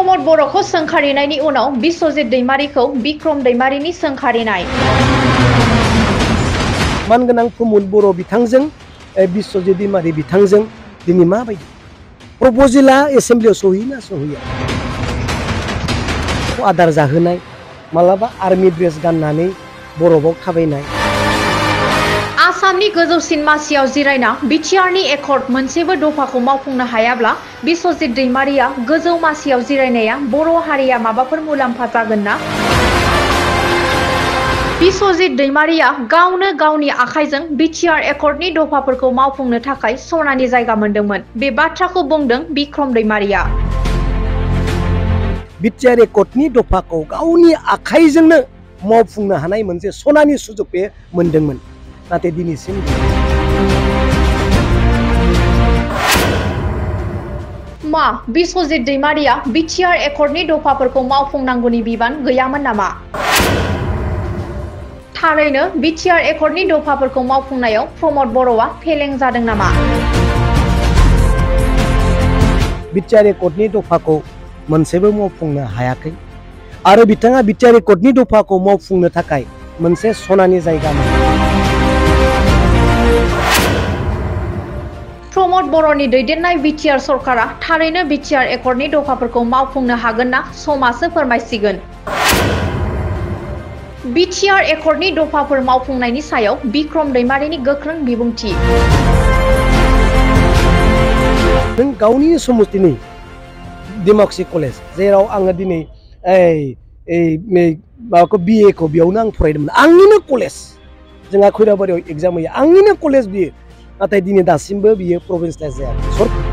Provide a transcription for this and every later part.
प्रमोद बर'खौ सोंखारिनायनि उनाव बिस्वजित दैमारिखौ बिक्रम दैमारिनि सोंखारिनाय। मानगोनां प्रमोद बर' बिथांजों बिस्वजित दैमारि बिथांजों दिनै माबायदि प्रप'जेला एसेम्ब्लियाव सहैना सहैया? आदार जाहोनाय, मालाबा आर्मि ड्रेस गाननानै बरफआव थाबायनाय। आसामनि गोजौसिन मासियाव जिरायना बिटिआरनि एकर्ड मोनसेबो दफाखौ मावफुंनो हायाब्ला बिस्वजित दैमारिया गोजौ मासियाव जिरायनाया बर' हारिया माबाफोर मुलाम्फा जागोन ना? बिस्वजित दैमारिया गावनो गावनि आखाइजों बिटिआर एकर्डनि दफाफोरखौ मावफुंनो थाखाय सनानि जायगा मोनदोंमोन। बे बाथ्राखौ बुंदों बिक्रम दैमारिया। बिटिआर एकर्डनि दफाखौ गावनि आखाइजोंनो मावफुंनो हानाय मोनसे सनानि सुजुग बे मोनदोंमोन, नाथाय दिनैसिम मा बिस्वजित दैमारिया बिटिआर एकर्डनि दफाफोरखौ मावफुंनांगौनि बिबान गैयामोन नामा? थारैनो बिटिआर एकर्डनि दफाफोरखौ मावफुंनायाव प्रमोद बर'आ फेलें जादों नामा? बिटिआर एकर्डनि दफाखौ मोनसेबो मावफुंनो हायाखै आरो बिथाङा बिटिआर एकर्डनि दफाखौ मावफुंनो थाखाय मोनसे सनानि जायगा मोनदों। प्रमोद बर'नि दैदेननाय बिटिआर सरकारा थारैनो बिटिआर एकर्डनि दफाफोरखौ मावफुंनो हागोन ना? समासो फोरमायसिगोन। बिटिआर एकर्डनि दफाफोर मावफुंनायनि सायाव बिक्रम दैमारिनि गोख्रों बिबुंथि। नों गावनि समस्तिनि डेम'क्रेसि कलेज जेराव आङो दिनै माबाखौ BA खौ बेयावनो आं फरायदोंमोन, आंनिनो कलेज, जोंहा खैराबारियाव एग्जाम होयो, आंनिनो कलेज बियो, नाथाय दिनै दासिमबो बियो प्रभिन्सियेलाइज जायाखै।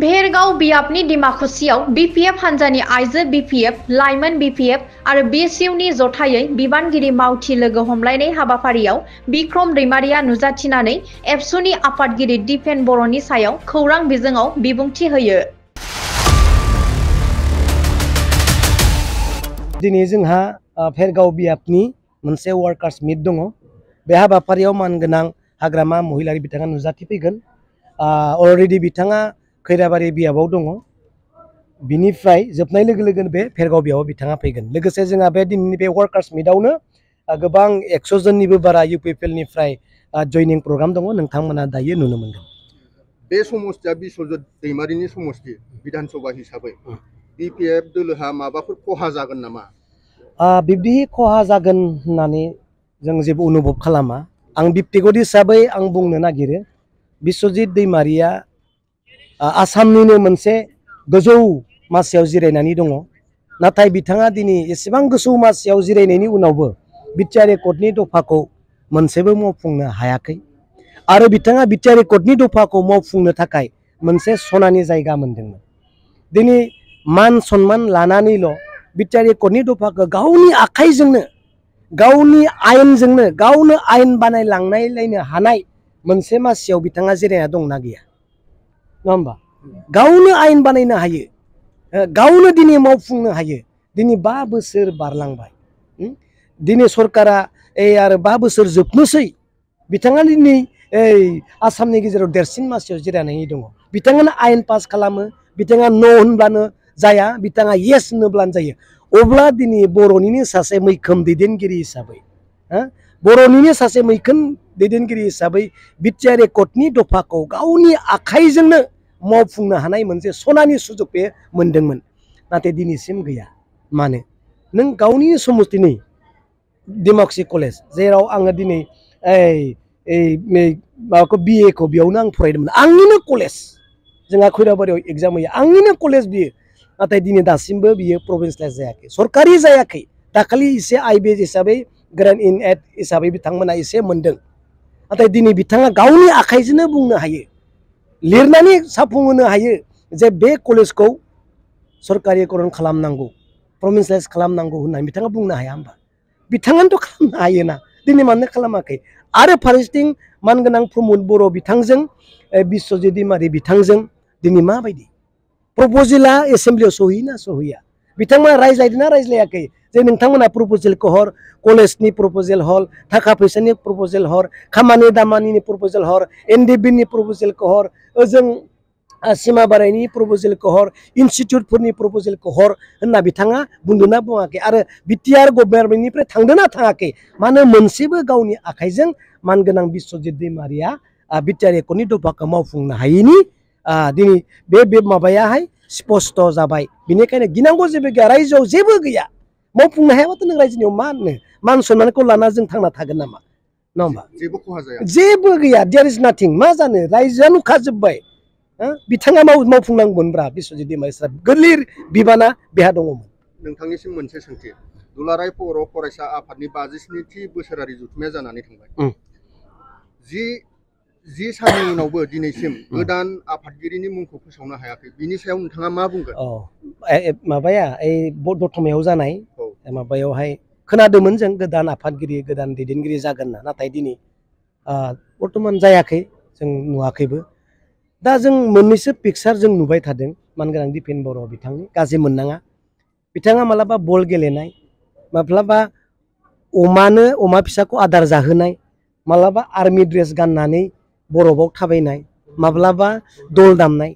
भेरगाव बियाबनि डिमाकुसियाव BPF हान्जानि आइजो BPF, लाइमोन BPF आरो BSUनि जथायै बिबानगिरि मावथि लोगो हमलायनाय हाबाफारियाव बिक्रम दैमारिया नुजाथिनानै एबसुनि आफादगिरि दिपेन बर'नि सायाव खौरां बिजोङाव बिबुंथि होयो। दिनै जोंहा भेरगाव बियाबनि मोनसे वार्कार्स मिट दङ। बे हाबाफारियाव मानगोनां हाग्रामा महिलारि बिथाङा नुजाथिफैगोन। अलरेडि बिथाङा खैराबारि बियाबाव दङ। बिनिफ्राय जोबनाय लोगो लोगोनो बे भेरगाव बियाबाव बिथाङा फैगोन। लोगोसे जोंहा बे दिनैनि बे वार्कार्स मिटआवनो गोबां 100 जननिबो बारा UPPLनिफ्राय जयनिं प्रग्राम दङ, नोंथांमोना दायो नुनो मोनगोन। बे समस्तिया बिस्वजित दैमारिनि समस्ति बिधान सभा हिसाबै BPF दोलोहा माबाफोर खहा जागोन नामा? बिब्दि खहा जागोन होननानै जों जेबो अनुभब खालामा। आं बिबतिगत हिसाबै आं बुंनो नागिरो, बिस्वजित दैमारिया आसामनिनो मोनसे गोजौ मासियाव जिरायनानै दङ, नाथाय बिथाङा दिनै एसेबां गोजौ मासियाव जिरायनायनि उनावबो बिटिआर एकर्डनि दफाखौ मोनसेबो मावफुंनो हायाखै आरो बिथाङा बिटिआर एकर्डनि दफाखौ मावफुंनो थाखाय मोनसे सनानि जायगा मोनदोंमोन। दिनै मान सन्मान लानानैल' बिटिआर एकर्डनि दफाखौ गावनि आखाइजोंनो, गावनि आयेनजोंनो, गावनो आयेन बानायलांनायलायनो हानाय मोनसे मासियाव बिथाङा जिरायना दंना गैया? नङा होमबा? गावनो आयेन बानायनो हायो, गावनो दिनै मावफुंनो हायो। दिनै 5 बोसोर बारलांबाय, दिनै सरकारा आरो 5 बोसोर जोबनोसै, बिथाङा दिनै आसामनि गेजेराव देरसिन मासियाव जिरायनानै दङ। बिथाङानो आयेन पास खालामो, बिथाङा न' होनब्लानो जाया, बिथाङा येस होनोब्लानो जायो। अब्ला दिनै बर'निनो सासे मैखोम दैदेनगिरि हिसाबै, बर'निनो सासे मैखोम दैदेनगिरि हिसाबै बिटिआर एकर्डनि दफाखौ गावनि आखाइजोंनो मावफुंनो हानाय मोनसे सनानि सुजुग बे मोनदोंमोन, नाथाय दिनैसिम गैया। मानो? नों गावनि समस्तिनि डेम'क्रेसि कलेज जेराव आङो दिनै माबाखौ BA खौ बेयावनो आं फरायदोंमोन, आंनिनो कलेज, जोंहा खैराबारियाव एग्जाम होयो, आंनिनो कलेज बियो, नाथाय दिनै दासिमबो बियो प्रभिन्सियेलाइज जायाखै, सरकारि जायाखै। दाखालि एसे IBS हिसाबै ग्रेन्ड इन एड हिसाबै बिथांमोना एसे मोनदों, नाथाय दिनै बिथाङा गावनि आखाइजोंनो बुंनो हायो, लिरनानै साफुंहोनो हायो जे बे कलेजखौ सरकारिकरन खालामनांगौ, प्रभिन्सियेलाइज खालामनांगौ होननानै बिथाङा बुंनो हाया होमबा? बिथाङानोथ' खालामनो हायोना, दिनै मानो खालामाखै? आरो फारसेथिं मानगोनां प्रमोद बर' बिथांजों बिस्वजित दैमारि बिथांजों दिनै माबायदि प्रप'जेला एसेम्ब्लियाव सहैना सहैया? बिथांमोना रायज्लायदोंना रायज्लायाखै जे नोंथांमोना प्रप'जेलखौ हर, कलेजनि प्रप'जेल हर, थाखा फैसानि प्रप'जेल हर, खामानि दामानिनि प्रप'जेल हर, NDB नि प्रप'जेलखौ हर, ओजों सिमा बारायनि प्रप'जेलखौ हर इनस्टिट्युटफोरनि प्रप'जेलखौ हर होनना बिथाङा बुंदोंना बुङाखै आरो बिटिआर गभर्नमेन्टनिफ्राय थांदोंना थाङाखै मानो मोनसेबो गावनि आखाइजों मानगोनां बिस्वजित दैमारिया बिटिआर एकर्डनि दफाखौ मावफुंनो हायैनि दिनै बे माबायाहाय स्पष्ट जाबाय बेनिखायनो गिनांगौ जेबो गैया रायजोआव जेबो गैया मावफुंनो हायाबाथ' नों रायजोनियाव मा होनो मान सन्मानखौ लाना जों थांना थागोन नामा नङा होमबा जेबो खहा जाया जेबो गैया देयार इज नाथिं मा जानो रायजोआ नुखाजोब्बाय बिथाङा मावफुंनांगौमोनब्रा बिस्वजित दैमारि सारा गोरलै बिबाना बेहा दङमोन। नोंथांनिसिम मोनसे सोंथि दुलाराय बर' फरायसा आफादनि 57थि बोसोरारि जथुम्माया जानानै थांबाय जि साननि उनावबो दिनैसिम गोदान आफादगिरिनि मुंखौ फोसावनो हायाखै बिनि सायाव नोंथाङा मा बुंगोन? माबाया दतमायाव जानाय माबायावहाय खोनादोंमोन जों गोदान आफादगिरि गोदान दैदेनगिरि जागोन ना नाथाय दिनै बर्थमान जायाखै जों नुवाखैबो दा जों मोननैसो पिक्सार जों नुबाय थादों मानगोनां दिपेन बर' बिथांनि गाज्रि मोननाङा बिथाङा मालाबा बल गेलेनाय माब्लाबा अमा फिसाखौ आदार जाहोनाय मालाबा आर्मि ड्रेस गाननानै बरफआव थाबायनाय माब्लाबा दल दामनाय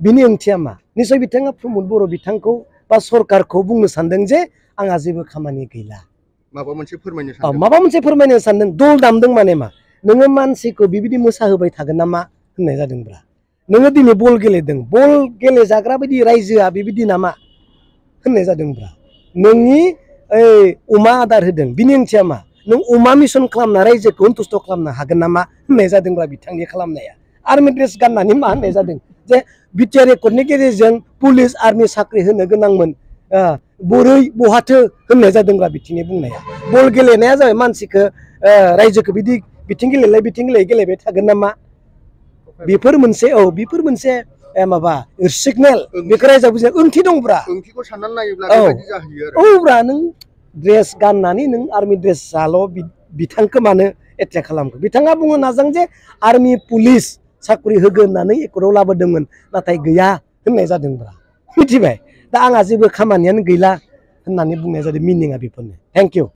बिनि ओंथिया मा निसय बिथाङा प्रमद बर' बिथांखौ बा सरकारखौ बुंनो सानदों जे आंहा जेबो खामानि गैला माबा मोनसे फोरमायनो सानदों दल दामदों माने मा नोङो मानसिखौ बिबायदि मोसाहोबाय थागोन नामा होननाय जादोंब्रा नोङो दिनै बल गेलेदों बल गेलेजाग्रा बायदि रायजोआ बेबायदि नामा होननाय जादोंब्रा नोंनि अमा आदार होदों बिनि ओंथिया मा नों अमा मिसन खालामना रायजोखौ सन्तुष्ट खालामनो हागोन नामा होननाय जादोंब्रा बिथांनि खालामनाया आर्मि ड्रेस गाननानै मा होननाय जादों जे बिटिआर एकर्डनि गेजेरजों पुलिस आर्मि साख्रि होनो गोनांमोन बोरै बहाथो होननाय जादोंब्रा बिथिंनि बुंनाया बल गेलेनाया जाबाय मानसिखौ रायजोखौ बिथिं गेलेबाय थागोन नामा बेफोर मोनसे माबा सिगनेल बेखौ रायजोआ बुजिया ओंथि दंब्रा ओंथिखौ साननानै नायोब्ला बेबायदि जाहैयो आरो औब्रा नों ड्रेस गाननानै नों आर्मि ड्रेस जाल' बिथांखौ मानो एटेक खालामखो बिथाङा बुंनो नाजां जे आर्मि पुलिस साख्रि होगोन होननानै एकर्डआव लाबोदोंमोन नाथाय गैया होननाय जादोंब्रा मिथिबाय दा आंहा जेबो खामानियानो गैला होननानै बुंनाय जादों मिनिङा बेफोरनो थेंक इउ